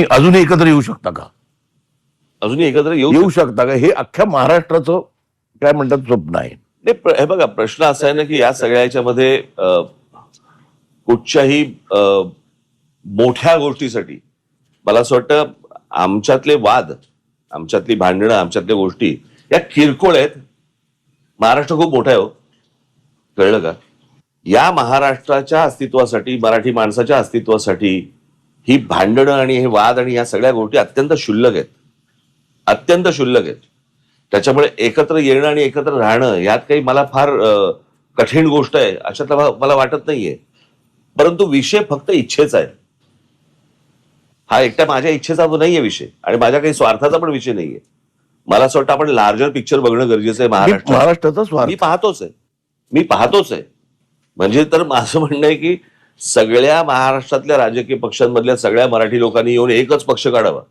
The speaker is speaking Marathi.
अजूनही एकत्र येऊ शकता का? अजूनही एकत्र येऊ शकता का? हे अख्ख्या महाराष्ट्राचं काय म्हणतात स्वप्न आहे. हे बघा, प्रश्न असा आहे ना की या सगळ्या याच्यामध्ये कुठच्याही मोठ्या गोष्टीसाठी मला असं वाटतं आमच्यातले वाद, आमच्यातली भांडणं, आमच्यातल्या गोष्टी या किरकोळ आहेत. महाराष्ट्र खूप मोठा आहे हो, कळलं का? या महाराष्ट्राच्या अस्तित्वासाठी, मराठी माणसाच्या अस्तित्वासाठी ही भांडणं आणि हे वाद आणि या सगळ्या गोष्टी अत्यंत क्षुल्लक आहेत, अत्यंत क्षुल्लक आहेत. त्याच्यामुळे एकत्र येणं आणि एकत्र राहणं यात काही मला फार कठीण गोष्ट आहे अशातला मला वाटत नाहीये. परंतु विषय फक्त इच्छेचा आहे. हा एकट्या माझ्या इच्छेचा नाहीये विषय आणि माझ्या काही स्वार्थाचा पण विषय नाहीये. मला असं वाटतं आपण लार्जर पिक्चर बघणं गरजेचं आहे. महाराष्ट्राचा स्वार्थ मी पाहतोच आहे. म्हणजे तर माझं म्हणणं आहे की सगळ्या महाराष्ट्रातल्या राजकीय पक्षांमधल्या सगळ्या मराठी लोकांनी येऊन एकच पक्ष काढावा.